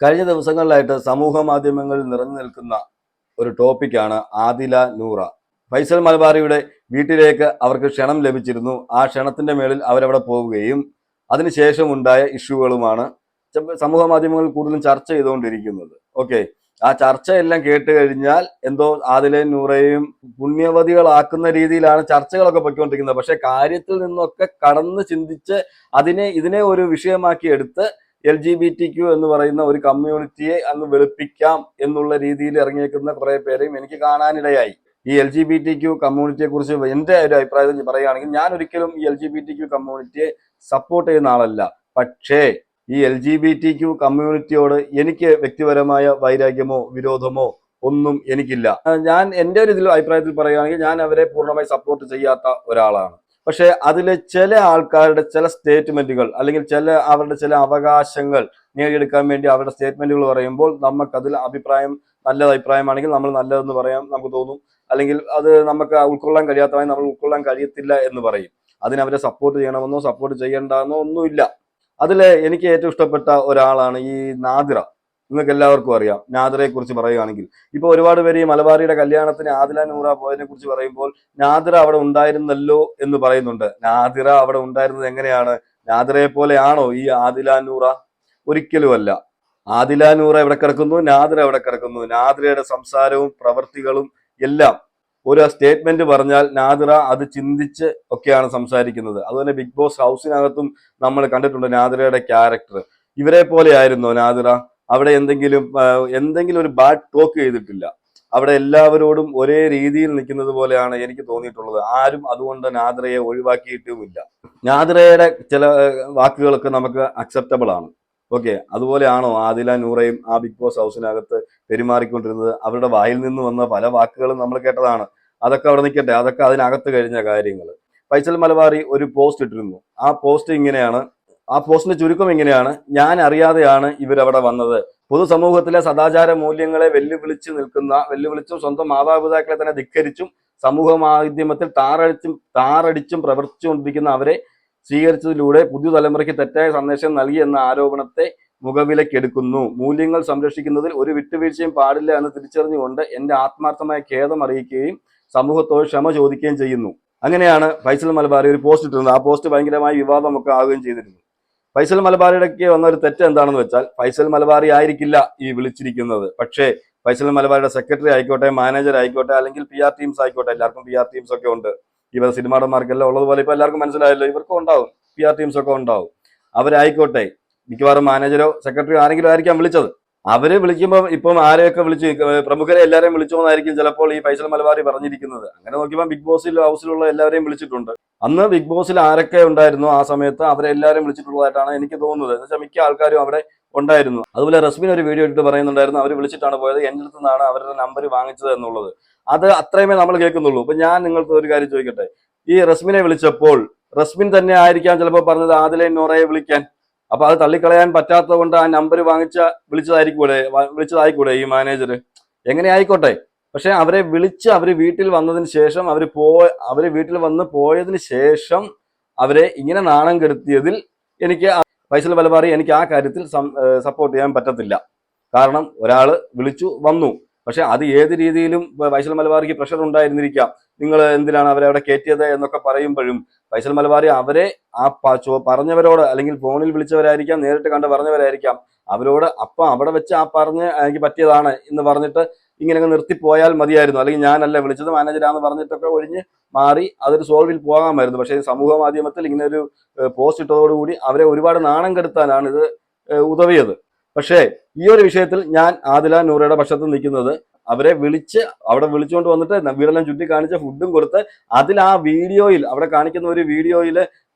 കഴിഞ്ഞ ദിവസങ്ങളിലായിട്ട് സമൂഹ മാധ്യമങ്ങളിൽ നിറഞ്ഞു നിൽക്കുന്ന ഒരു ടോപ്പിക്കാണ് ആദില നൂറ. ഫൈസൽ മലബാറിയുടെ വീട്ടിലേക്ക് അവർക്ക് ക്ഷണം ലഭിച്ചിരുന്നു. ആ ക്ഷണത്തിന്റെ മേളിൽ അവരവിടെ പോവുകയും അതിനുശേഷം ഉണ്ടായ ഇഷ്യൂകളുമാണ് സമൂഹ മാധ്യമങ്ങളിൽ കൂടുതലും ചർച്ച ചെയ്തുകൊണ്ടിരിക്കുന്നത്. ഓക്കെ, ആ ചർച്ചയെല്ലാം കേട്ട് കഴിഞ്ഞാൽ എന്തോ ആദിലയും നൂറയും പുണ്യവതികളാക്കുന്ന രീതിയിലാണ് ചർച്ചകളൊക്കെ പൊയ്ക്കൊണ്ടിരിക്കുന്നത്. പക്ഷെ കാര്യത്തിൽ നിന്നൊക്കെ കടന്ന് ചിന്തിച്ച് ഇതിനെ ഒരു വിഷയമാക്കി എടുത്ത് LGBTQ എന്ന് പറയുന്ന ഒരു കമ്മ്യൂണിറ്റിയെ അങ്ങ് വെളുപ്പിക്കാം എന്നുള്ള രീതിയിൽ ഇറങ്ങിയേക്കുന്ന കുറെ പേരെയും എനിക്ക് കാണാനിടയായി. ഈ LGBTQ കമ്മ്യൂണിറ്റിയെ കുറിച്ച് എൻ്റെ ഒരു അഭിപ്രായം പറയുകയാണെങ്കിൽ, ഞാൻ ഒരിക്കലും ഈ LGBTQ കമ്മ്യൂണിറ്റിയെ സപ്പോർട്ട് ചെയ്യുന്ന ആളല്ല. പക്ഷേ ഈ LGBTQ കമ്മ്യൂണിറ്റിയോട് എനിക്ക് വ്യക്തിപരമായ വൈരാഗ്യമോ വിരോധമോ ഒന്നും എനിക്കില്ല. ഞാൻ എൻ്റെ ഒരു അഭിപ്രായത്തിൽ പറയുകയാണെങ്കിൽ, ഞാൻ അവരെ പൂർണ്ണമായി സപ്പോർട്ട് ചെയ്യാത്ത ഒരാളാണ്. പക്ഷെ അതിലെ ചില ആൾക്കാരുടെ ചില സ്റ്റേറ്റ്മെന്റുകൾ അല്ലെങ്കിൽ അവരുടെ ചില അവകാശങ്ങൾ നേടിയെടുക്കാൻ വേണ്ടി അവരുടെ സ്റ്റേറ്റ്മെന്റുകൾ പറയുമ്പോൾ നമുക്കതിൽ നല്ലത് അഭിപ്രായമാണെങ്കിൽ നമ്മൾ നല്ലതെന്ന് പറയാൻ നമുക്ക് തോന്നും. അല്ലെങ്കിൽ അത് നമുക്ക് ഉൾക്കൊള്ളാൻ കഴിയാത്തതായി നമ്മൾ ഉൾക്കൊള്ളാൻ കഴിയത്തില്ല എന്ന് പറയും. അതിനവരെ സപ്പോർട്ട് ചെയ്യണമെന്നോ സപ്പോർട്ട് ചെയ്യേണ്ടെന്നോ ഒന്നുമില്ല. അതിൽ എനിക്ക് ഏറ്റവും ഇഷ്ടപ്പെട്ട ഒരാളാണ് ഈ നാദിറ. നിങ്ങൾക്ക് എല്ലാവർക്കും അറിയാം നാദിറയെ കുറിച്ച് പറയുകയാണെങ്കിൽ. ഇപ്പൊ ഒരുപാട് പേര് ഈ മലബാറിയുടെ കല്യാണത്തിന് ആദില നൂറ പോയതിനെ കുറിച്ച് പറയുമ്പോൾ നാദിറ അവിടെ ഉണ്ടായിരുന്നല്ലോ എന്ന് പറയുന്നുണ്ട്. നാദിറ അവിടെ ഉണ്ടായിരുന്നത് എങ്ങനെയാണ്? നാദിറയെ പോലെയാണോ ഈ ആദില നൂറ? ഒരിക്കലുമല്ല. ആദില നൂറ എവിടെ കിടക്കുന്നു, നാദിറ എവിടെ കിടക്കുന്നു? നാദിറയുടെ സംസാരവും പ്രവർത്തികളും എല്ലാം ഒരു സ്റ്റേറ്റ്മെന്റ് പറഞ്ഞാൽ നാദിറ അത് ചിന്തിച്ച് ഒക്കെയാണ് സംസാരിക്കുന്നത്. അതുപോലെ ബിഗ് ബോസ് ഹൗസിനകത്തും നമ്മൾ കണ്ടിട്ടുണ്ട് നാദിറയുടെ ക്യാരക്ടർ. ഇവരെ പോലെ ആയിരുന്നോ നാദിറ? അവിടെ എന്തെങ്കിലും ഒരു ബാഡ് ടോക്ക് ചെയ്തിട്ടില്ല. അവിടെ എല്ലാവരോടും ഒരേ രീതിയിൽ നിൽക്കുന്നത് പോലെയാണ് എനിക്ക് തോന്നിയിട്ടുള്ളത്. ആരും അതുകൊണ്ട് നാദിറയെ ഒഴിവാക്കിയിട്ടുമില്ല. നാദിറയുടെ ചില വാക്കുകളൊക്കെ നമുക്ക് അക്സെപ്റ്റബിൾ ആണ്. ഓക്കെ, അതുപോലെയാണോ ആദില നൂറയും ആ ബിഗ് ബോസ് ഹൗസിനകത്ത് പെരുമാറിക്കൊണ്ടിരുന്നത്? അവരുടെ വായിൽ നിന്ന് വന്ന പല വാക്കുകളും നമ്മൾ കേട്ടതാണ്. അതൊക്കെ അവിടെ നിൽക്കട്ടെ, അതൊക്കെ അതിനകത്ത് കഴിഞ്ഞ കാര്യങ്ങൾ. ഫൈസൽ മലബാറി ഒരു പോസ്റ്റ് ഇട്ടിരുന്നു. ആ പോസ്റ്റിന്റെ ചുരുക്കം ഇങ്ങനെയാണ്: ഞാൻ അറിയാതെയാണ് ഇവരവിടെ വന്നത്. പൊതുസമൂഹത്തിലെ സദാചാര മൂല്യങ്ങളെ വെല്ലുവിളിച്ചും സ്വന്തം മാതാപിതാക്കളെ തന്നെ ധിക്കരിച്ചും സമൂഹ മാധ്യമത്തിൽ താറടിച്ചും പ്രവർത്തിച്ചുകൊണ്ടിരിക്കുന്ന അവരെ സ്വീകരിച്ചതിലൂടെ പുതുതലമുറയ്ക്ക് തെറ്റായ സന്ദേശം നൽകി എന്ന ആരോപണത്തെ മുഖവിലക്കെടുക്കുന്നു. മൂല്യങ്ങൾ സംരക്ഷിക്കുന്നതിൽ ഒരു വിട്ടുവീഴ്ചയും പാടില്ല എന്ന് തിരിച്ചറിഞ്ഞുകൊണ്ട് എന്റെ ആത്മാർത്ഥമായ ഖേദം അറിയിക്കുകയും സമൂഹത്തോട് ക്ഷമ ചോദിക്കുകയും ചെയ്യുന്നു. അങ്ങനെയാണ് ഫൈസൽ മലബാറി ഒരു പോസ്റ്റ് ഇട്ടിരുന്നത്. ആ പോസ്റ്റ് ഭയങ്കരമായി വിവാദമൊക്കെ ആവുകയും ചെയ്തിരുന്നു. ഫൈസൽ മലബാറിയുടെക്ക് വന്ന ഒരു തെറ്റ് എന്താണെന്ന് വെച്ചാൽ, ഫൈസൽ മലബാറി ആയിരിക്കില്ല ഈ വിളിച്ചിരിക്കുന്നത്. പക്ഷേ ഫൈസൽ മലബാറിയുടെ സെക്രട്ടറി ആയിക്കോട്ടെ, മാനേജർ ആയിക്കോട്ടെ, അല്ലെങ്കിൽ PR ടീംസ് ആയിക്കോട്ടെ, എല്ലാവർക്കും PR ടീംസ് ഒക്കെ ഉണ്ട്. ഇവർ സിനിമാടന്മാർക്കെല്ലാം ഉള്ളതുപോലെ ഇപ്പൊ എല്ലാവർക്കും മനസ്സിലായല്ലോ, ഇവർക്കും ഉണ്ടാവും, PR ടീംസ് ഒക്കെ ഉണ്ടാവും. അവരായിക്കോട്ടെ, മിക്കവാറും മാനേജരോ സെക്രട്ടറിയോ ആരെങ്കിലും ആയിരിക്കാം വിളിച്ചത്. അവര് വിളിക്കുമ്പോൾ ഇപ്പം ആരെയൊക്കെ വിളിച്ചു, പ്രമുഖരെ എല്ലാവരെയും വിളിച്ചോന്നായിരിക്കും ചിലപ്പോൾ ഈ ഫൈസൽ മലബാറി പറഞ്ഞിരിക്കുന്നത്. അങ്ങനെ നോക്കിയപ്പോൾ ബിഗ് ബോസ് ഹൗസിലുള്ള എല്ലാവരെയും വിളിച്ചിട്ടുണ്ട്. അന്ന് ബിഗ് ബോസിൽ ആരൊക്കെ ഉണ്ടായിരുന്നു ആ സമയത്ത് അവരെ എല്ലാവരും വിളിച്ചിട്ടുള്ളതായിട്ടാണ് എനിക്ക് തോന്നുന്നത്. എന്ന് വെച്ചാൽ മിക്ക ആൾക്കാരും അവിടെ ഉണ്ടായിരുന്നു. അതുപോലെ റസ്മിൻ ഒരു വീഡിയോ ഇട്ട് പറയുന്നുണ്ടായിരുന്നു, അവർ വിളിച്ചിട്ടാണ് പോയത്, എൻ്റെ അടുത്ത് നിന്നാണ് അവരുടെ നമ്പർ വാങ്ങിച്ചത് എന്നുള്ളത്. അത് അത്രയുമേ നമ്മൾ കേൾക്കുന്നുള്ളൂ. അപ്പൊ ഞാൻ നിങ്ങൾക്ക് ഒരു കാര്യം ചോദിക്കട്ടെ, ഈ റസ്മിനെ വിളിച്ചപ്പോൾ റസ്മിൻ തന്നെ ആയിരിക്കാം ചിലപ്പോൾ പറഞ്ഞത് ആദില നൂറയെ വിളിക്കാൻ. അപ്പൊ അത് തള്ളിക്കളയാൻ പറ്റാത്തത് കൊണ്ട് ആ നമ്പർ വിളിച്ചതായിക്കൂടെ ഈ മാനേജർ? എങ്ങനെ ആയിക്കോട്ടെ, പക്ഷെ അവരെ വിളിച്ച് അവര് വീട്ടിൽ വന്നതിന് ശേഷം അവര് വീട്ടിൽ വന്ന് പോയതിന് ശേഷം അവരെ ഇങ്ങനെ നാണം കെടുത്തിയതിൽ എനിക്ക് ഫൈസൽ മലബാറി എനിക്ക് ആ കാര്യത്തിൽ സപ്പോർട്ട് ചെയ്യാൻ പറ്റത്തില്ല. കാരണം ഒരാള് വിളിച്ചു വന്നു, പക്ഷെ അത് ഏത് രീതിയിലും ഫൈസൽ മലബാറിക്ക് പ്രഷർ ഉണ്ടായിരുന്നിരിക്കാം. നിങ്ങൾ എന്തിനാണ് അവരെ അവിടെ കയറ്റിയത് എന്നൊക്കെ പറയുമ്പോഴും ഫൈസൽ മലബാറി അവരെ പറഞ്ഞവരോട്, അല്ലെങ്കിൽ ഫോണിൽ വിളിച്ചവരായിരിക്കാം, നേരിട്ട് കണ്ട് പറഞ്ഞവരായിരിക്കാം, അവരോട് അപ്പം അവിടെ വെച്ച് പറഞ്ഞ് എനിക്ക് പറ്റിയതാണ് എന്ന് പറഞ്ഞിട്ട് ഇങ്ങനെ നിർത്തിപ്പോയാൽ മതിയായിരുന്നു. അല്ലെങ്കിൽ ഞാനല്ല വിളിച്ചത്, മാനേജരാന്ന് പറഞ്ഞിട്ടൊക്കെ ഒഴിഞ്ഞ് മാറി അതൊരു സോൾവിൽ പോകാമായിരുന്നു. പക്ഷേ സമൂഹ മാധ്യമത്തിൽ ഇങ്ങനെ ഒരു പോസ്റ്റ് ഇട്ടതോടുകൂടി അവരെ ഒരുപാട് നാണം കെടുത്താനാണ് ഇത് ഉദവിയത്. പക്ഷേ ഈ ഒരു വിഷയത്തിൽ ഞാൻ ആദില നൂറയുടെ പക്ഷത്ത് നിൽക്കുന്നത്. അവരെ അവിടെ വിളിച്ചുകൊണ്ട് വന്നിട്ട് വീടെല്ലാം ചുറ്റിക്കാണിച്ച് ഫുഡും കൊടുത്ത് ആ വീഡിയോയിൽ അവിടെ കാണിക്കുന്ന ഒരു വീഡിയോയിൽ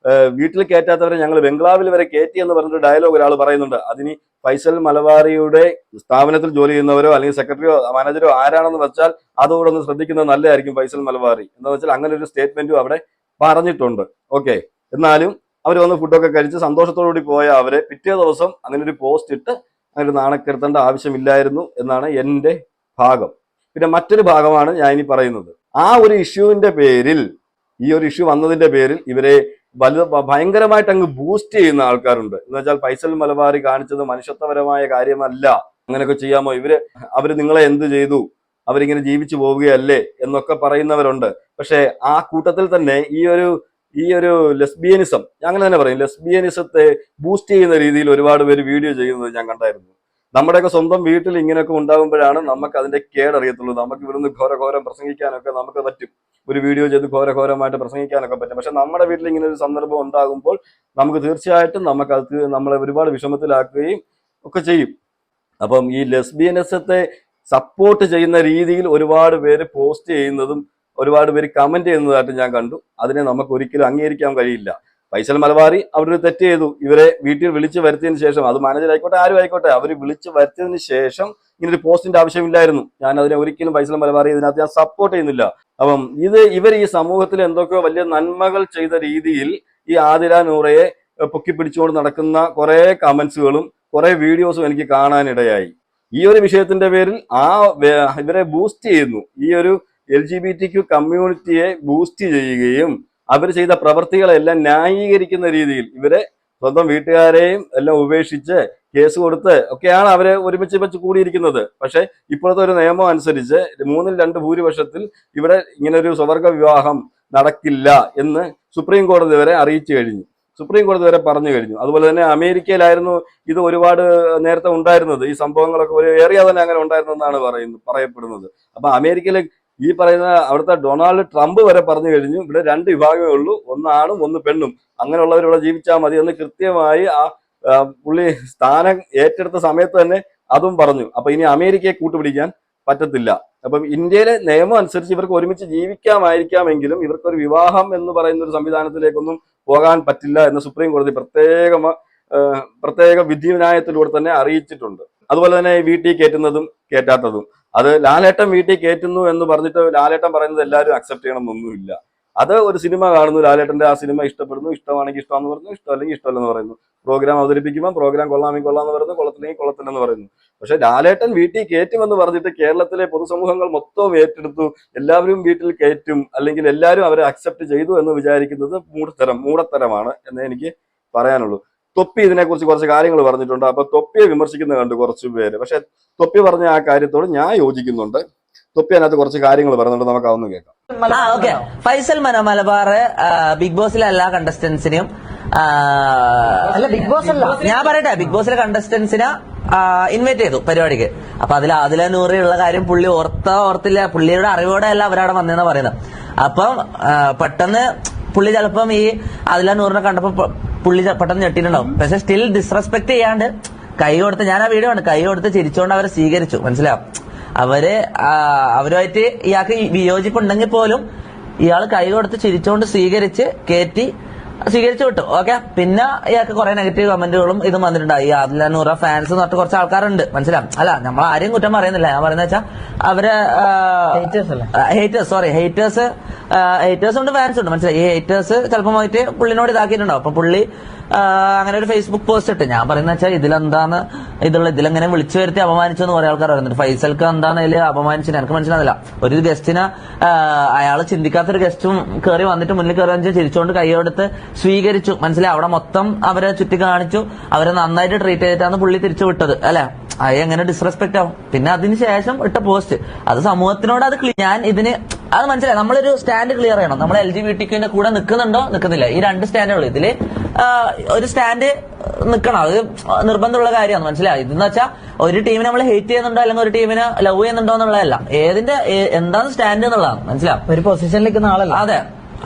വീട്ടിൽ കയറ്റാത്തവരെ ഞങ്ങൾ ബംഗ്ലാവിൽ വരെ കയറ്റി എന്ന് പറഞ്ഞിട്ട് ഡയലോഗ് ഒരാൾ പറയുന്നുണ്ട്. അതിന് ഫൈസൽ മലബാറിയുടെ സ്ഥാപനത്തിൽ ജോലി ചെയ്യുന്നവരോ അല്ലെങ്കിൽ സെക്രട്ടറിയോ മാനേജരോ ആരാണെന്ന് വെച്ചാൽ അതോടെ ഒന്ന് ശ്രദ്ധിക്കുന്നത് നല്ലതായിരിക്കും. ഫൈസൽ മലബാറി എന്ന് വെച്ചാൽ അങ്ങനെ ഒരു സ്റ്റേറ്റ്മെന്റും അവിടെ പറഞ്ഞിട്ടുണ്ട്. ഓക്കെ, എന്നാലും അവർ വന്ന് ഫുഡൊക്കെ കഴിച്ച് സന്തോഷത്തോടുകൂടി പോയ അവരെ പിറ്റേ ദിവസം അങ്ങനെ ഒരു പോസ്റ്റ് ഇട്ട് അങ്ങനെ നാണക്കെടുത്തേണ്ട ആവശ്യമില്ലായിരുന്നു എന്നാണ് എൻ്റെ ഭാഗം. പിന്നെ മറ്റൊരു ഭാഗമാണ് ഞാൻ ഇനി പറയുന്നത്. ആ ഒരു ഇഷ്യൂവിന്റെ പേരിൽ, ഈ ഒരു ഇഷ്യൂ വന്നതിന്റെ പേരിൽ ഇവരെ ഭയങ്കരമായിട്ട് അങ്ങ് ബൂസ്റ്റ് ചെയ്യുന്ന ആൾക്കാരുണ്ട്. എന്ന് വെച്ചാൽ ഫൈസൽ മലബാറി കാണിച്ചത് മനുഷ്യത്വപരമായ കാര്യമല്ല, അങ്ങനെയൊക്കെ ചെയ്യാമോ, അവര് നിങ്ങളെ എന്ത് ചെയ്തു, അവരിങ്ങനെ ജീവിച്ചു പോവുകയല്ലേ എന്നൊക്കെ പറയുന്നവരുണ്ട്. പക്ഷെ ആ കൂട്ടത്തിൽ തന്നെ ഈ ഒരു ലെസ്ബിയനിസം, അങ്ങനെ തന്നെ പറയും, ലെസ്ബിയനിസത്തെ ബൂസ്റ്റ് ചെയ്യുന്ന രീതിയിൽ ഒരുപാട് പേര് വീഡിയോ ചെയ്യുന്നത് ഞാൻ കണ്ടായിരുന്നു. നമ്മുടെയൊക്കെ സ്വന്തം വീട്ടിൽ ഇങ്ങനെയൊക്കെ ഉണ്ടാകുമ്പോഴാണ് നമുക്ക് അതിന്റെ കേടറിയത്തുള്ളൂ. നമുക്ക് ഇവിടുന്ന് ഘോരഘോരം പ്രസംഗിക്കാനൊക്കെ നമുക്ക് പറ്റും, ഒരു വീഡിയോ ചെയ്ത് ഘോരഘോരമായിട്ട് പ്രസംഗിക്കാനൊക്കെ പറ്റും. പക്ഷെ നമ്മുടെ വീട്ടിൽ ഇങ്ങനെ ഒരു സന്ദർഭം ഉണ്ടാകുമ്പോൾ നമുക്ക് തീർച്ചയായിട്ടും നമുക്കത് നമ്മളെ ഒരുപാട് വിഷമത്തിലാക്കുകയും ഒക്കെ ചെയ്യും. അപ്പം ഈ ലെസ്ബിയനിസത്തെ സപ്പോർട്ട് ചെയ്യുന്ന രീതിയിൽ ഒരുപാട് പേര് പോസ്റ്റ് ചെയ്യുന്നതും ഒരുപാട് പേര് കമന്റ് ചെയ്യുന്നതായിട്ട് ഞാൻ കണ്ടു. അതിനെ നമുക്ക് ഒരിക്കലും അംഗീകരിക്കാൻ കഴിയില്ല. ഫൈസൽ മലബാറി അവിടെ ഒരു തെറ്റ് ചെയ്തു, ഇവരെ വീട്ടിൽ വിളിച്ചു വരുത്തിയതിന് ശേഷം, അത് മാനേജർ ആയിക്കോട്ടെ ആരും ആയിക്കോട്ടെ, അവർ വിളിച്ചു വരുത്തിയതിന് ശേഷം ഇങ്ങനൊരു പോസ്റ്റിന്റെ ആവശ്യമില്ലായിരുന്നു. ഞാൻ അതിനെ ഒരിക്കലും ഫൈസൽ മലബാറി ഇതിനകത്ത് ഞാൻ സപ്പോർട്ട് ചെയ്യുന്നില്ല. അപ്പം ഇവർ ഈ സമൂഹത്തിൽ എന്തൊക്കെയോ വലിയ നന്മകൾ ചെയ്ത രീതിയിൽ ഈ ആതിര നൂറയെ പൊക്കിപ്പിടിച്ചുകൊണ്ട് നടക്കുന്ന കുറെ കമന്റ്സുകളും കുറെ വീഡിയോസും എനിക്ക് കാണാനിടയായി. ഈ ഒരു വിഷയത്തിന്റെ പേരിൽ ഇവരെ ബൂസ്റ്റ് ചെയ്യുന്നു, ഈ ഒരു LGBTQ കമ്മ്യൂണിറ്റിയെ ബൂസ്റ്റ് ചെയ്യുകയും അവർ ചെയ്ത പ്രവൃത്തികളെല്ലാം ന്യായീകരിക്കുന്ന രീതിയിൽ ഇവരെ സ്വന്തം വീട്ടുകാരെയും എല്ലാം ഉപേക്ഷിച്ച് കേസ് കൊടുത്ത് ഒക്കെയാണ് അവരെ ഒരുമിച്ച് വെച്ച് കൂടിയിരിക്കുന്നത്. പക്ഷെ ഇപ്പോഴത്തെ ഒരു നിയമം അനുസരിച്ച് 3/2 ഭൂരിപക്ഷത്തിൽ ഇവിടെ ഇങ്ങനെ ഒരു സ്വവർഗ വിവാഹം നടക്കില്ല എന്ന് സുപ്രീം കോടതി വരെ അറിയിച്ചു കഴിഞ്ഞു, സുപ്രീം കോടതി വരെ പറഞ്ഞു കഴിഞ്ഞു. അതുപോലെ തന്നെ അമേരിക്കയിലായിരുന്നു ഇത് ഒരുപാട് നേരത്തെ ഉണ്ടായിരുന്നത്, ഈ സംഭവങ്ങളൊക്കെ ഒരു ഏറിയ തന്നെ അങ്ങനെ ഉണ്ടായിരുന്നെന്നാണ് പറയപ്പെടുന്നത്. അപ്പൊ അമേരിക്കയിലെ ഈ പറയുന്ന അവിടുത്തെ ഡൊണാൾഡ് ട്രംപ് വരെ പറഞ്ഞു കഴിഞ്ഞു, ഇവിടെ 2 വിഭാഗമേ ഉള്ളൂ, ഒന്ന് ആണും ഒന്ന് പെണ്ണും, അങ്ങനെയുള്ളവരിവിടെ ജീവിച്ചാൽ മതി എന്ന് കൃത്യമായി പുള്ളി സ്ഥാനം ഏറ്റെടുത്ത സമയത്ത് തന്നെ അതും പറഞ്ഞു. അപ്പൊ ഇനി അമേരിക്കയെ കൂട്ടുപിടിക്കാൻ പറ്റത്തില്ല. അപ്പം ഇന്ത്യയിലെ നിയമം അനുസരിച്ച് ഇവർക്ക് ഒരുമിച്ച് ജീവിക്കാമായിരിക്കാമെങ്കിലും ഇവർക്കൊരു വിവാഹം എന്ന് പറയുന്ന ഒരു സംവിധാനത്തിലേക്കൊന്നും പോകാൻ പറ്റില്ല എന്ന് സുപ്രീം കോടതി പ്രത്യേക വിധിന്യായത്തിലൂടെ തന്നെ അറിയിച്ചിട്ടുണ്ട്. അതുപോലെ തന്നെ വീട്ടിൽ കയറ്റുന്നതും കയറ്റാത്തതും, അത് ലാലേട്ടൻ വീട്ടിൽ കയറ്റുന്നു എന്ന് പറഞ്ഞിട്ട് ലാലേട്ടൻ പറയുന്നത് എല്ലാവരും അക്സെപ്റ്റ് ചെയ്യണമെന്നൊന്നുമില്ല. അത് ഒരു സിനിമ കാണുന്നു, ലാലേട്ടന്റെ ആ സിനിമ ഇഷ്ടപ്പെടുന്നു, ഇഷ്ടമാണെങ്കിൽ ഇഷ്ടമെന്ന് പറയുന്നു, ഇഷ്ടമല്ലെങ്കിൽ ഇഷ്ടമല്ലെന്ന് പറയുന്നു. പ്രോഗ്രാം അവതരിപ്പിക്കുമ്പോൾ പ്രോഗ്രാം കൊള്ളാമെങ്കിൽ കൊള്ളാന്ന് പറയുന്നു, കൊള്ളത്തില്ലെങ്കിൽ കൊള്ളത്തില്ലെന്ന് പറയുന്നു. പക്ഷെ ലാലേട്ടൻ വീട്ടിൽ കയറ്റുമെന്ന് പറഞ്ഞിട്ട് കേരളത്തിലെ പൊതുസമൂഹങ്ങൾ മൊത്തവും ഏറ്റെടുത്തു, എല്ലാവരും വീട്ടിൽ കയറ്റും അല്ലെങ്കിൽ എല്ലാവരും അവരെ അക്സെപ്റ്റ് ചെയ്തു എന്ന് വിചാരിക്കുന്നത് മൂടത്തരമാണ് എന്ന് എനിക്ക് പറയാനുള്ളൂ. തൊപ്പി ഇതിനെക്കുറിച്ച് കുറച്ച് കാര്യങ്ങൾ പറഞ്ഞിട്ടുണ്ട്. അപ്പൊ തൊപ്പിയെ വിമർശിക്കുന്നത് കണ്ട് കുറച്ച് പേര്. പക്ഷെ തൊപ്പി പറഞ്ഞ ആ കാര്യത്തോട് ഞാൻ യോജിക്കുന്നുണ്ട്. തൊപ്പി അതിനകത്ത് കുറച്ച് കാര്യങ്ങൾ പറയുന്നുണ്ട്, നമുക്ക് അതൊന്ന് കേൾക്കാം. ഓക്കെ, ഫൈസൽ മലബാർ ബിഗ് ബോസിലെ എല്ലാ കണ്ടസ്റ്റൻസിനെയും അല്ല ബിഗ് ബോസ് അല്ല, ഞാൻ പറയട്ടെ, ബിഗ് ബോസിലെ കണ്ടസ്റ്റൻസിനെ ഇൻവൈറ്റ് ചെയ്തു പരിപാടിക്ക്. അപ്പൊ അതിൽ ആദില നൂറയുള്ള കാര്യം പുള്ളി ഓർത്തില്ല, പുള്ളിയുടെ അറിവോടെ അല്ല അവരവിടെ വന്നതെന്ന് പറയുന്നത്. അപ്പം പെട്ടെന്ന് പുള്ളി ചിലപ്പം ഈ ആദില നൂറിനെ കണ്ടപ്പോ പുള്ളി പെട്ടെന്ന് ഞെട്ടിയിട്ടുണ്ടാവും. പക്ഷെ സ്റ്റിൽ ഡിസ്റെസ്പെക്ട് ചെയ്യാണ്ട് കൈ കൊടുത്ത്, ഞാൻ ആ വീഡിയോ ആണ്, കൈ കൊടുത്ത് ചിരിച്ചുകൊണ്ട് അവരെ സ്വീകരിച്ചു. മനസ്സിലാവും, അവരുമായിട്ട് ഇയാൾക്ക് വിയോജിപ്പുണ്ടെങ്കിൽ പോലും ഇയാൾ കൈ കൊടുത്ത് ചിരിച്ചുകൊണ്ട് സ്വീകരിച്ചു വിട്ടു. ഓക്കെ, പിന്നെ ഇയാൾക്ക് കുറെ നെഗറ്റീവ് കമന്റുകളും ഇതും വന്നിട്ടുണ്ടായി. ഈ ആദില നൂറ ഫാൻസ് എന്ന് പറഞ്ഞിട്ട് കുറച്ച് ആൾക്കാരുണ്ട്. മനസ്സിലാവും, അല്ല നമ്മൾ ആരെയും കുറ്റം പറയുന്നില്ല, ഞാൻ പറയുന്നത് വെച്ചാൽ അവര് ഹേറ്റേഴ്സ് ഉണ്ട്, ഫാൻസ് ഉണ്ട്. മനസ്സിലായി, ഈ ഹേറ്റേഴ്സ് ചിലപ്പോൾ പോയിട്ട് പുള്ളിനോട് ഇതാക്കിയിട്ടുണ്ടാവും. അപ്പൊ പുള്ളി അങ്ങനെ ഒരു ഫേസ്ബുക്ക് പോസ്റ്റ് ഇട്ട്, ഞാൻ പറയുന്ന വെച്ചാൽ ഇതിലെങ്ങനെ വിളിച്ചു വരുത്തി അപമാനിച്ചു എന്ന് കുറെ ആൾക്കാർ പറയുന്നുണ്ട്. ഫൈസൽക്ക് എന്താണ് ഇതിൽ അപമാനിച്ചത് എനിക്ക് മനസ്സിലാകുന്നില്ല. ഒരു ഗസ്റ്റിനെ അയാൾ ചിന്തിക്കാത്തൊരു ഗസ്റ്റും കയറി വന്നിട്ട് മുന്നിൽ കയറി വെച്ച് ചിരിച്ചുകൊണ്ട് കൈയെടുത്ത് സ്വീകരിച്ചു. മനസ്സിലായി, അവിടെ മൊത്തം അവരെ ചുറ്റി കാണിച്ചു, അവരെ നന്നായിട്ട് ട്രീറ്റ് ചെയ്തിട്ടാണ് പുള്ളി തിരിച്ചു വിട്ടത്. അല്ലെ, അത് എങ്ങനെ ഡിസ്റെസ്പെക്ട് ആവും. പിന്നെ അതിന് ശേഷം ഇട്ട പോസ്റ്റ് അത് സമൂഹത്തിനോട് ഞാൻ ഇതിന് അത് മനസ്സിലായി, നമ്മളൊരു സ്റ്റാൻഡ് ക്ലിയർ ചെയ്യണം. നമ്മൾ LGBTQന്റെ കൂടെ നിൽക്കുന്നുണ്ടോ നിൽക്കുന്നില്ല, ഈ 2 സ്റ്റാൻഡുകൾ. ഇതില് ഒരു സ്റ്റാൻഡ് നിൽക്കണം, അത് നിർബന്ധമുള്ള കാര്യമാണ്. മനസ്സിലായി, ഇതെന്ന് വെച്ചാൽ ഒരു ടീമിനെ നമ്മൾ ഹേറ്റ് ചെയ്യുന്നുണ്ടോ അല്ലെങ്കിൽ ഒരു ടീമിനെ ലവ് ചെയ്യുന്നുണ്ടോ എന്നുള്ളതല്ല, എന്താണ് സ്റ്റാൻഡ് എന്നുള്ളതാണ്. മനസ്സിലാവും, ഒരു പൊസിഷനിൽ നിൽക്കുന്ന ആളല്ല. അതെ,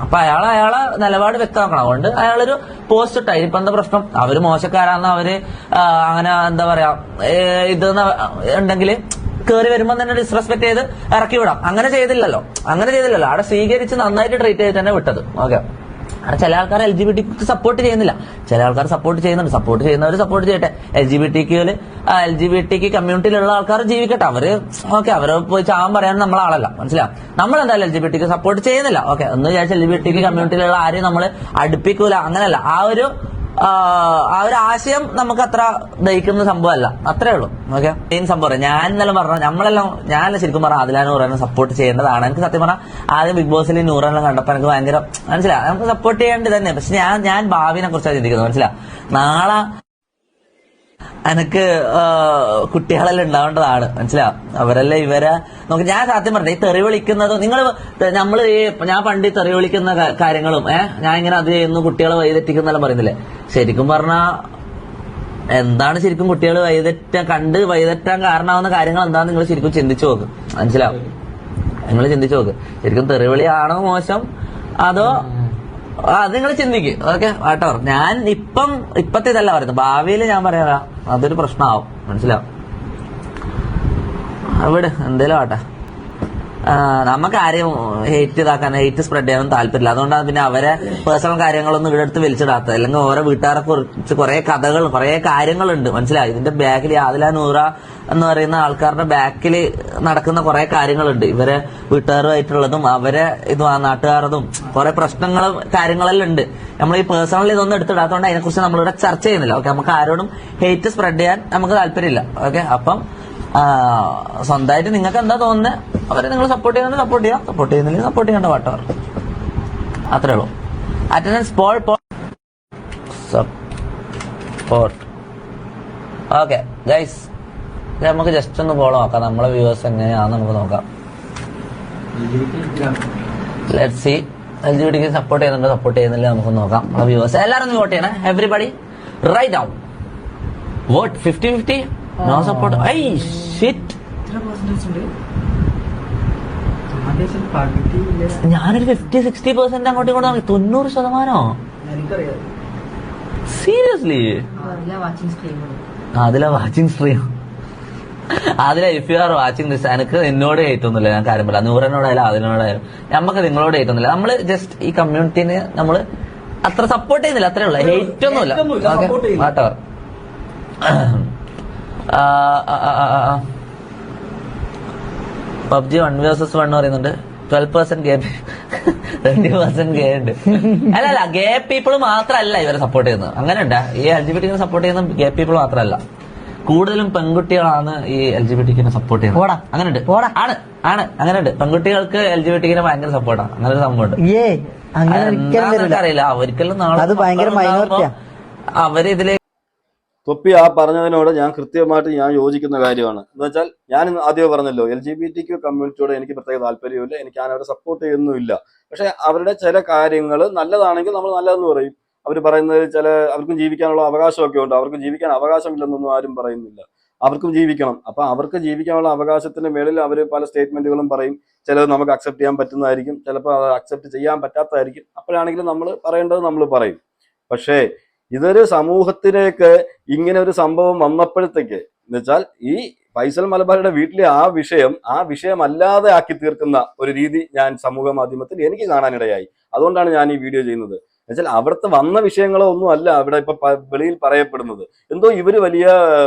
അപ്പൊ അയാളെ നിലപാട് വ്യക്തമാക്കണം. അതുകൊണ്ട് അയാളൊരു പോസ്റ്റ് ഇട്ടായി. ഇപ്പൊ എന്താ പ്രശ്നം, അവര് മോശക്കാരാന്ന് അവര് അങ്ങനെ എന്താ പറയാ ഇതെന്ന് ഉണ്ടെങ്കിൽ കയറി വരുമ്പോൾ തന്നെ ഡിസ്റെസ്പെക്ട് ചെയ്ത് ഇറക്കി വിടാം. അങ്ങനെ ചെയ്തില്ലല്ലോ. അവിടെ സ്വീകരിച്ച് നന്നായിട്ട് ട്രീറ്റ് ചെയ്ത് തന്നെ വിട്ടത്. ഓക്കെ, അവിടെ ചില ആൾക്കാർ LGBTQ സപ്പോർട്ട് ചെയ്യുന്നില്ല, ചില ആൾക്കാർ സപ്പോർട്ട് ചെയ്യുന്നുണ്ട്. സപ്പോർട്ട് ചെയ്യുന്നവർ സപ്പോർട്ട് ചെയ്യട്ടെ. LGBTQ കമ്മ്യൂണിറ്റിയിലുള്ള ആൾക്കാർ ജീവിക്കട്ടെ. അവരെ പോയി ചാവാൻ പറയാൻ നമ്മളാളല്ല. മനസ്സിലാവും, നമ്മളെന്തായാലും LGBTQ സപ്പോർട്ട് ചെയ്യുന്നില്ല. ഓക്കെ, എന്ന് വിചാരിച്ച LGBTQ കമ്മ്യൂണിറ്റിയിലുള്ള ആരെയും നമ്മൾ അടുപ്പിക്കൂല, അങ്ങനെയല്ല. ആ ഒരു ആ ഒരു ആശയം നമുക്ക് അത്ര ദഹിക്കുന്ന സംഭവമല്ല, അത്രേ ഉള്ളൂ. ഓക്കെ, മെയിൻ സംഭവം ഞാൻ ഇന്നലെ പറഞ്ഞ ഞാനല്ല ശരിക്കും പറഞ്ഞാൽ ആദില നൂറനെ സപ്പോർട്ട് ചെയ്യേണ്ടതാണ്. എനിക്ക് സത്യം പറഞ്ഞാൽ ആദ്യം ബിഗ് ബോസിൽ നൂറെല്ലാം കണ്ടപ്പോൾ എനിക്ക് ഭയങ്കര മനസ്സിലായി, നമുക്ക് സപ്പോർട്ട് ചെയ്യേണ്ടത് തന്നെ. പക്ഷെ ഞാൻ ഭാവിനെ കുറിച്ചാണ് ചിന്തിക്കുന്നത്, മനസ്സിലായി. നാളെ എനിക്ക് കുട്ടികളെല്ലാം ഉണ്ടാവേണ്ടതാണ്, മനസ്സിലാവും. അവരെല്ലാം ഇവരെ നോക്കി. ഞാൻ സത്യം പറഞ്ഞ ഈ തെറി വിളിക്കുന്നതും ഞാൻ പണ്ട് ഈ തെറി വിളിക്കുന്ന കാര്യങ്ങളും ഞാൻ ഇങ്ങനെ അത് ചെയ്യുന്നു, കുട്ടികളെ വഴിതെറ്റിക്കുന്നെല്ലാം പറയുന്നില്ലേ. ശരിക്കും പറഞ്ഞാ എന്താണ് ശരിക്കും കുട്ടികൾ വഴിതെറ്റാൻ കാരണമാവുന്ന കാര്യങ്ങൾ എന്താണെന്ന് നിങ്ങൾ ശരിക്കും ചിന്തിച്ചു നോക്ക്, മനസ്സിലാവും. നിങ്ങൾ ചിന്തിച്ചു നോക്ക്, ശരിക്കും തെറിവിളിയാണോ മോശം അതോ അത് നിങ്ങൾ ചിന്തിക്ക്. Okay, whatever. ഞാൻ ഇപ്പത്തെ ഇതല്ല പറയുന്നത്, ഭാവിയിൽ ഞാൻ പറയാ അതൊരു പ്രശ്നമാവും, മനസ്സിലാവും. അവിടെ എന്തേലും ആട്ടെ, നമുക്ക് ആരെയും ഹെയ്റ്റ് സ്പ്രെഡ് ചെയ്യാനും താല്പര്യമില്ല. അതുകൊണ്ടാണ് പിന്നെ അവരെ പേഴ്സണൽ കാര്യങ്ങളൊന്നും ഇവിടെ അടുത്ത് വലിച്ചിടാത്തത്. അല്ലെങ്കിൽ ഓരോ വീട്ടുകാരെ കുറിച്ച് കുറെ കാര്യങ്ങളുണ്ട്, മനസ്സിലായി. ഇതിന്റെ ബാക്കിൽ ആദില നൂറ എന്ന് പറയുന്ന ആൾക്കാരുടെ ബാക്കിൽ നടക്കുന്ന കുറെ കാര്യങ്ങളുണ്ട്. ഇവരെ വീട്ടുകാരുമായിട്ടുള്ളതും അവരെ നാട്ടുകാരതും കുറെ പ്രശ്നങ്ങളും കാര്യങ്ങളെല്ലാം ഉണ്ട്. നമ്മൾ ഈ പേഴ്സണലി ഇതൊന്നും എടുത്തിടാത്തതുകൊണ്ട് അതിനെക്കുറിച്ച് നമ്മളിവിടെ ചർച്ച ചെയ്യുന്നില്ല. ഓക്കെ, നമുക്ക് ആരോടും ഹെയ്റ്റ് സ്പ്രെഡ് ചെയ്യാൻ നമുക്ക് താല്പര്യമില്ല. ഓക്കെ, അപ്പം സ്വന്തമായിട്ട് നിങ്ങൾക്ക് എന്താ തോന്നുന്നത് അവരെ നിങ്ങൾ സപ്പോർട്ട് ചെയ്യുന്നുണ്ട് സപ്പോർട്ട് ചെയ്യാം, സപ്പോർട്ട് ചെയ്യുന്നില്ലെങ്കിൽ സപ്പോർട്ട് ചെയ്യേണ്ട വാട്ടവർ, അത്രേ ഉള്ളൂ. Attendance support. ഓക്കെ ഗൈസ്, നമുക്ക് ജസ്റ്റ് ഒന്ന് ഫോളോ നോക്കാം, നമ്മളെ വ്യൂവേഴ്സ് എങ്ങനെയാണെന്ന് നമുക്ക് നോക്കാം. Let's see. LGBT സപ്പോർട്ട് ചെയ്യുന്നുണ്ടോ സപ്പോർട്ട് ചെയ്യുന്നില്ല നമുക്ക് നോക്കാം. നമ്മളെ വ്യൂവേഴ്സ് എല്ലാവരും ഒന്ന് വോട്ട് ചെയ്യണേ. Everybody write down vote. 50-50 no support. I shit, ഞാനൊരു 50-60% അങ്ങോട്ടും ഇങ്ങോട്ടും 90%. സീരിയസ്ലി അതിലെ വാച്ചിങ് സ്ട്രീം അതിലെ if you are watching this, എനിക്ക് എന്നോട് ഏറ്റൊന്നുമില്ല, ഞാൻ കാര്യം പറയാം. നൂറിനോടായാലും അതിനോടായാലും നമുക്ക് നിങ്ങളോട് ഏറ്റൊന്നുമില്ല. നമ്മള് ജസ്റ്റ് ഈ കമ്മ്യൂണിറ്റിനെ നമ്മള് അത്ര സപ്പോർട്ട് ചെയ്യുന്നില്ല, അത്രേ ഉള്ളൂ. ഹെയ്റ്റ് ഒന്നുമില്ല. വാട്ടോ PUBG 1v1 പറയുന്നുണ്ട്. 12% ഗേ 20% ഗേ ഉണ്ട്. അല്ല ഗേ പീപ്പിൾ മാത്രമല്ല ഇവരെ സപ്പോർട്ട് ചെയ്യുന്നത്, അങ്ങനെ ഉണ്ടാ. ഈ LGBT സപ്പോർട്ട് ചെയ്യുന്ന ഗേ പീപ്പിൾ മാത്രമല്ല, കൂടുതലും പെൺകുട്ടികളാണ് ഈ LGBT സപ്പോർട്ട് ചെയ്യുന്നത്. അങ്ങനെ ഉണ്ട്, ആണ് അങ്ങനെ ഉണ്ട്. പെൺകുട്ടികൾക്ക് LGBT ഭയങ്കര സപ്പോർട്ടാണ്, അങ്ങനെ ഒരു സംഭവം ഉണ്ട്. അറിയില്ല, അവർക്കെല്ലാം നാളെ അവരിതിലേക്ക് തൊപ്പി ആ പറഞ്ഞതിനോട് ഞാൻ കൃത്യമായിട്ട് ഞാൻ യോജിക്കുന്ന കാര്യമാണ്. എന്ന് വെച്ചാൽ ഞാൻ ആദ്യം പറഞ്ഞല്ലോ, LGBTQ കമ്മ്യൂണിറ്റിയോട് എനിക്ക് പ്രത്യേക താല്പര്യമില്ല, എനിക്ക് ഞാൻ അവരെ സപ്പോർട്ട് ചെയ്യുന്നുമില്ല. പക്ഷെ അവരുടെ ചില കാര്യങ്ങൾ നല്ലതാണെങ്കിൽ നമ്മൾ നല്ലതെന്ന് പറയും. അവർ പറയുന്നത് അവർക്കും ജീവിക്കാനുള്ള അവകാശമൊക്കെ ഉണ്ട്. അവർക്ക് ജീവിക്കാൻ അവകാശമില്ലെന്നൊന്നും ആരും പറയുന്നില്ല, അവർക്കും ജീവിക്കണം. അപ്പൊ അവർക്ക് ജീവിക്കാനുള്ള അവകാശത്തിന് മേളിൽ അവർ പല സ്റ്റേറ്റ്മെന്റുകളും പറയും. ചിലത് നമുക്ക് അക്സെപ്റ്റ് ചെയ്യാൻ പറ്റുന്നതായിരിക്കും, ചിലപ്പോൾ അത് അക്സെപ്റ്റ് ചെയ്യാൻ പറ്റാത്തതായിരിക്കും. അപ്പോഴാണെങ്കിലും നമ്മൾ പറയേണ്ടത് നമ്മൾ പറയും. പക്ഷേ ഇതൊരു സമൂഹത്തിലേക്ക് ഇങ്ങനെ ഒരു സംഭവം വന്നപ്പോഴത്തേക്ക് എന്ന് വെച്ചാൽ ഈ ഫൈസൽ മലബാറിയുടെ വീട്ടിലെ ആ വിഷയം അല്ലാതെ ആക്കി തീർക്കുന്ന ഒരു രീതി ഞാൻ സമൂഹ മാധ്യമത്തിൽ എനിക്ക് കാണാനിടയായി. അതുകൊണ്ടാണ് ഞാൻ ഈ വീഡിയോ ചെയ്യുന്നത്. എന്നുവെച്ചാൽ അവിടുത്തെ വന്ന വിഷയങ്ങളോ ഒന്നും അല്ല അവിടെ ഇപ്പൊ വെളിയിൽ പറയപ്പെടുന്നത്. എന്തോ ഇവര് വലിയ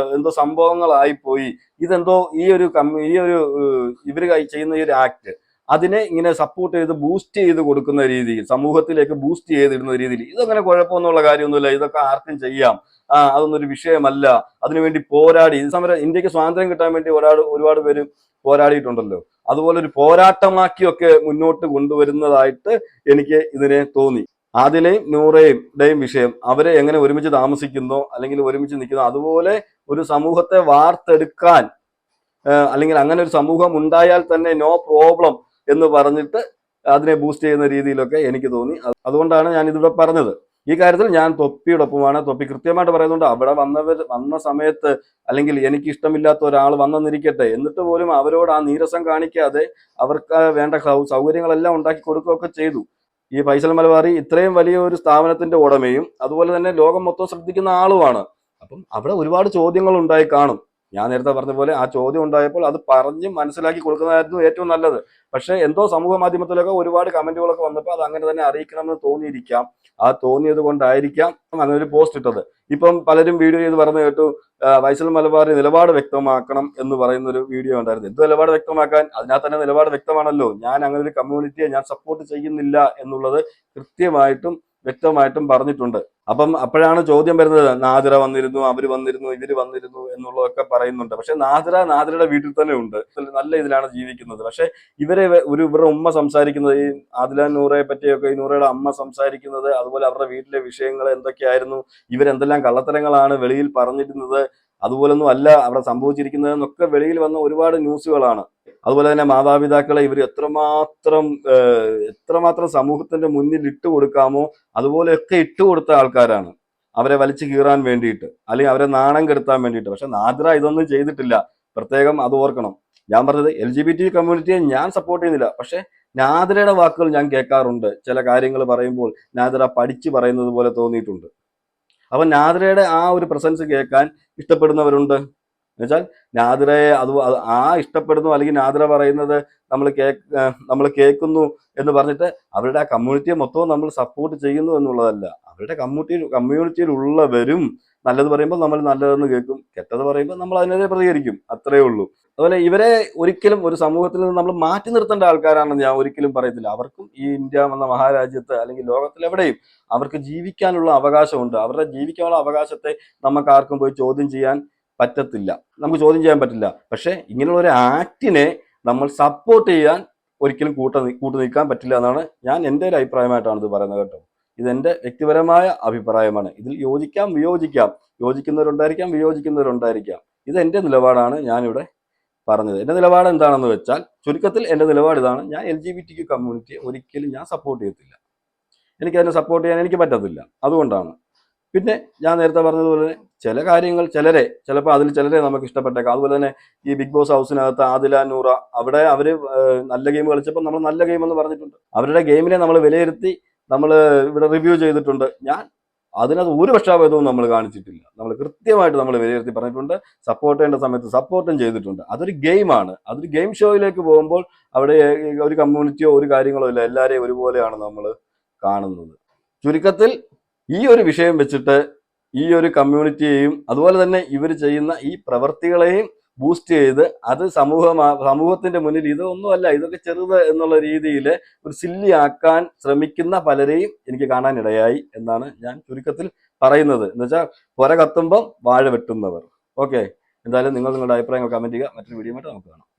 സംഭവങ്ങളായിപ്പോയി. ഇതെന്തോ ഈ ഒരു ഇവര് ചെയ്യുന്ന ഈ ഒരു ആക്ട് അതിനെ ഇങ്ങനെ സപ്പോർട്ട് ചെയ്ത് ബൂസ്റ്റ് ചെയ്ത് കൊടുക്കുന്ന രീതിയിൽ, സമൂഹത്തിലേക്ക് ബൂസ്റ്റ് ചെയ്തിടുന്ന രീതിയിൽ, ഇതങ്ങനെ കുഴപ്പമൊന്നുള്ള കാര്യമൊന്നുമില്ല, ഇതൊക്കെ ആർക്കും ചെയ്യാം, അതൊന്നും ഒരു വിഷയമല്ല, അതിനുവേണ്ടി പോരാടി ഇന്ത്യക്ക് സ്വാതന്ത്ര്യം കിട്ടാൻ വേണ്ടി ഒരുപാട് പേര് പോരാടിയിട്ടുണ്ടല്ലോ. അതുപോലെ ഒരു പോരാട്ടമാക്കിയൊക്കെ മുന്നോട്ട് കൊണ്ടുവരുന്നതായിട്ട് എനിക്ക് ഇതിനെ തോന്നി. ആദിലയും നൂറയുടെയും വിഷയം, അവരെ എങ്ങനെ ഒരുമിച്ച് താമസിക്കുന്നോ അല്ലെങ്കിൽ ഒരുമിച്ച് നിൽക്കുന്നോ അതുപോലെ ഒരു സമൂഹത്തെ വാർത്തെടുക്കാൻ, അല്ലെങ്കിൽ അങ്ങനെ ഒരു സമൂഹം ഉണ്ടായാൽ തന്നെ നോ പ്രോബ്ലം എന്ന് പറഞ്ഞിട്ട് അതിനെ ബൂസ്റ്റ് ചെയ്യുന്ന രീതിയിലൊക്കെ എനിക്ക് തോന്നി. അതുകൊണ്ടാണ് ഞാൻ ഇതിവിടെ പറഞ്ഞത്. ഈ കാര്യത്തിൽ ഞാൻ തൊപ്പിയോടൊപ്പമാണ്. തൊപ്പി കൃത്യമായിട്ട് പറയുന്നുണ്ട്, അവിടെ വന്ന സമയത്ത് അല്ലെങ്കിൽ എനിക്ക് ഇഷ്ടമില്ലാത്ത ഒരാൾ വന്നെന്നിരിക്കട്ടെ, എന്നിട്ട് പോലും അവരോട് ആ നീരസം കാണിക്കാതെ അവർക്ക് വേണ്ട സൗകര്യങ്ങളെല്ലാം ഉണ്ടാക്കി കൊടുക്കുകയൊക്കെ ചെയ്തു. ഈ ഫൈസൽ മലബാറി ഇത്രയും വലിയ ഒരു സ്ഥാപനത്തിന്റെ ഉടമയും അതുപോലെ തന്നെ ലോകം മൊത്തം ശ്രദ്ധിക്കുന്ന ആളുമാണ്. അപ്പം അവിടെ ഒരുപാട് ചോദ്യങ്ങൾ ഉണ്ടായി കാണും. ഞാൻ നേരത്തെ പറഞ്ഞ പോലെ ആ ചോദ്യം ഉണ്ടായപ്പോൾ അത് പറഞ്ഞ് മനസ്സിലാക്കി കൊടുക്കുന്നതായിരുന്നു ഏറ്റവും നല്ലത്. പക്ഷെ എന്തോ സമൂഹ മാധ്യമത്തിലൊക്കെ ഒരുപാട് കമന്റുകളൊക്കെ വന്നപ്പോൾ അത് അങ്ങനെ തന്നെ അറിയിക്കണമെന്ന് തോന്നിയിരിക്കാം. ആ തോന്നിയത് കൊണ്ടായിരിക്കാം അങ്ങനെ ഒരു പോസ്റ്റ് ഇട്ടത്. ഇപ്പം പലരും വീഡിയോ ചെയ്ത് പറഞ്ഞു കേട്ടു, ഫൈസൽ മലബാറി നിലപാട് വ്യക്തമാക്കണം എന്ന് പറയുന്ന ഒരു വീഡിയോ ഉണ്ടായിരുന്നു. എന്ത് നിലപാട് വ്യക്തമാക്കാൻ? അതിനകത്ത് തന്നെ നിലപാട് വ്യക്തമാണല്ലോ. ഞാൻ അങ്ങനെ ഒരു കമ്മ്യൂണിറ്റിയെ ഞാൻ സപ്പോർട്ട് ചെയ്യുന്നില്ല എന്നുള്ളത് കൃത്യമായിട്ടും വ്യക്തമായിട്ടും പറഞ്ഞിട്ടുണ്ട്. അപ്പം അപ്പോഴാണ് ചോദ്യം വരുന്നത്, നാദിറ വന്നിരുന്നു, അവര് വന്നിരുന്നു, ഇവര് വന്നിരുന്നു എന്നുള്ളതൊക്കെ പറയുന്നുണ്ട്. പക്ഷെ നാദിറയുടെ വീട്ടിൽ തന്നെ ഉണ്ട്, നല്ല ഇതിലാണ് ജീവിക്കുന്നത്. പക്ഷെ ഇവരുടെ ഉമ്മ സംസാരിക്കുന്നത്, ഈ ആദില നൂറയെ പറ്റിയൊക്കെ ഈ നൂറയുടെ അമ്മ സംസാരിക്കുന്നത്, അതുപോലെ അവരുടെ വീട്ടിലെ വിഷയങ്ങൾ എന്തൊക്കെയായിരുന്നു, ഇവരെന്തെല്ലാം കള്ളത്തരങ്ങളാണ് വെളിയിൽ പറഞ്ഞിരുന്നത്, അതുപോലൊന്നും അല്ല അവിടെ സംഭവിച്ചിരിക്കുന്നത് എന്നൊക്കെ വെളിയിൽ വന്ന ഒരുപാട് ന്യൂസുകളാണ്. അതുപോലെ തന്നെ മാതാപിതാക്കളെ ഇവർ എത്രമാത്രം സമൂഹത്തിന്റെ മുന്നിൽ ഇട്ടുകൊടുക്കാമോ അതുപോലെയൊക്കെ ഇട്ടുകൊടുത്ത ആൾക്കാരാണ്, അവരെ വലിച്ചു കീറാൻ വേണ്ടിയിട്ട്, അല്ലെങ്കിൽ അവരെ നാണം കെടുത്താൻ വേണ്ടിയിട്ട്. പക്ഷെ നാദിറ ഇതൊന്നും ചെയ്തിട്ടില്ല, പ്രത്യേകം അത് ഓർക്കണം. ഞാൻ പറഞ്ഞത് LGBT കമ്മ്യൂണിറ്റിയെ ഞാൻ സപ്പോർട്ട് ചെയ്യുന്നില്ല, പക്ഷെ നാദിറയുടെ വാക്കുകൾ ഞാൻ കേൾക്കാറുണ്ട്. ചില കാര്യങ്ങൾ പറയുമ്പോൾ നാദിറ പഠിച്ചു പറയുന്നത് പോലെ തോന്നിയിട്ടുണ്ട്. അപ്പൊ നാദിറയുടെ ആ ഒരു പ്രസൻസ് കേൾക്കാൻ ഇഷ്ടപ്പെടുന്നവരുണ്ട്. എന്നുവെച്ചാൽ നാദിറയെ ആ ഇഷ്ടപ്പെടുന്നു, അല്ലെങ്കിൽ നാദിറ പറയുന്നത് നമ്മൾ കേൾക്കുന്നു എന്ന് പറഞ്ഞിട്ട് അവരുടെ ആ കമ്മ്യൂണിറ്റിയെ മൊത്തവും നമ്മൾ സപ്പോർട്ട് ചെയ്യുന്നു എന്നുള്ളതല്ല. അവരുടെ കമ്മ്യൂണിറ്റിയിലുള്ളവരും നല്ലത് പറയുമ്പോൾ നമ്മൾ നല്ലതെന്ന് കേൾക്കും, കെട്ടത് പറയുമ്പോൾ നമ്മൾ അതിനെതിരെ പ്രതികരിക്കും, അത്രയേ ഉള്ളൂ. അതുപോലെ ഇവരെ ഒരിക്കലും ഒരു സമൂഹത്തിൽ നിന്ന് നമ്മൾ മാറ്റി നിർത്തേണ്ട ആൾക്കാരാണെന്ന് ഞാൻ ഒരിക്കലും പറയത്തില്ല. അവർക്കും ഈ ഇന്ത്യ എന്ന മഹാരാജ്യത്ത് അല്ലെങ്കിൽ ലോകത്തിലെവിടെയും അവർക്ക് ജീവിക്കാനുള്ള അവകാശമുണ്ട്. അവരുടെ ജീവിക്കാനുള്ള അവകാശത്തെ നമുക്ക് ആർക്കും പോയി ചോദ്യം ചെയ്യാൻ പറ്റത്തില്ല, നമുക്ക് ചോദ്യം ചെയ്യാൻ പറ്റില്ല. പക്ഷെ ഇങ്ങനെയുള്ള ഒരു ആക്ടിനെ നമ്മൾ സപ്പോർട്ട് ചെയ്യാൻ ഒരിക്കലും കൂട്ടു നിൽക്കാൻ പറ്റില്ല എന്നാണ് ഞാൻ എൻ്റെ ഒരു അഭിപ്രായമായിട്ടാണ് ഇത് പറയുന്നത് കേട്ടോ. ഇതെന്റെ വ്യക്തിപരമായ അഭിപ്രായമാണ്. ഇതിൽ യോജിക്കാം വിയോജിക്കാം, യോജിക്കുന്നവരുണ്ടായിരിക്കാം വിയോജിക്കുന്നവരുണ്ടായിരിക്കാം. ഇത് എൻ്റെ നിലപാടാണ് ഞാനിവിടെ പറഞ്ഞത്. എൻ്റെ നിലപാട് എന്താണെന്ന് വെച്ചാൽ, ചുരുക്കത്തിൽ എൻ്റെ നിലപാട് ഇതാണ്: ഞാൻ LGBTQ കമ്മ്യൂണിറ്റിയെ ഒരിക്കലും ഞാൻ സപ്പോർട്ട് ചെയ്യത്തില്ല. എനിക്കതിനെ സപ്പോർട്ട് ചെയ്യാൻ എനിക്ക് പറ്റത്തില്ല, അതുകൊണ്ടാണ്. പിന്നെ ഞാൻ നേരത്തെ പറഞ്ഞതുപോലെ ചില കാര്യങ്ങൾ ചിലരെ നമുക്ക് ഇഷ്ടപ്പെട്ടേക്കാം. അതുപോലെ തന്നെ ഈ ബിഗ് ബോസ് ഹൗസിനകത്ത് ആദില നൂറ, അവിടെ അവര് നല്ല ഗെയിം കളിച്ചപ്പോൾ നമ്മൾ നല്ല ഗെയിം എന്ന് പറഞ്ഞിട്ടുണ്ട്. അവരുടെ ഗെയിമിനെ നമ്മൾ വിലയിരുത്തി നമ്മൾ ഇവിടെ റിവ്യൂ ചെയ്തിട്ടുണ്ട്. ഞാൻ അതിനകത്ത് ഒരു പക്ഷാഭേദവും നമ്മൾ കാണിച്ചിട്ടില്ല. നമ്മൾ കൃത്യമായിട്ട് നമ്മൾ വിലയിരുത്തി പറഞ്ഞിട്ടുണ്ട്, സപ്പോർട്ട് ചെയ്യേണ്ട സമയത്ത് സപ്പോർട്ടും ചെയ്തിട്ടുണ്ട്. അതൊരു ഗെയിമാണ്. അതൊരു ഗെയിം ഷോയിലേക്ക് പോകുമ്പോൾ അവിടെ ഒരു കമ്മ്യൂണിറ്റിയോ ഒരു കാര്യങ്ങളോ ഇല്ല, എല്ലാവരെയും ഒരുപോലെയാണ് നമ്മൾ കാണുന്നത്. ചുരുക്കത്തിൽ ഈ ഒരു വിഷയം വെച്ചിട്ട് ഈ ഒരു കമ്മ്യൂണിറ്റിയെയും അതുപോലെ തന്നെ ഇവർ ചെയ്യുന്ന ഈ പ്രവർത്തികളെയും ബൂസ്റ്റ് ചെയ്ത് അത് സമൂഹത്തിന്റെ മുന്നിൽ ഇതൊന്നുമല്ല, ഇതൊക്കെ ചെറുത് എന്നുള്ള രീതിയിൽ ഒരു സില്ലി ആക്കാൻ ശ്രമിക്കുന്ന പലരെയും എനിക്ക് കാണാനിടയായി എന്നാണ് ഞാൻ ചുരുക്കത്തിൽ പറയുന്നത്. എന്ന് വെച്ചാൽ പുര കത്തുമ്പം വാഴ വെട്ടുന്നവർ. ഓക്കെ, എന്തായാലും നിങ്ങളുടെ അഭിപ്രായങ്ങൾ കമന്റ് ചെയ്യുക. മറ്റൊരു വീഡിയോ ആയിട്ട് നമുക്ക് കാണാം.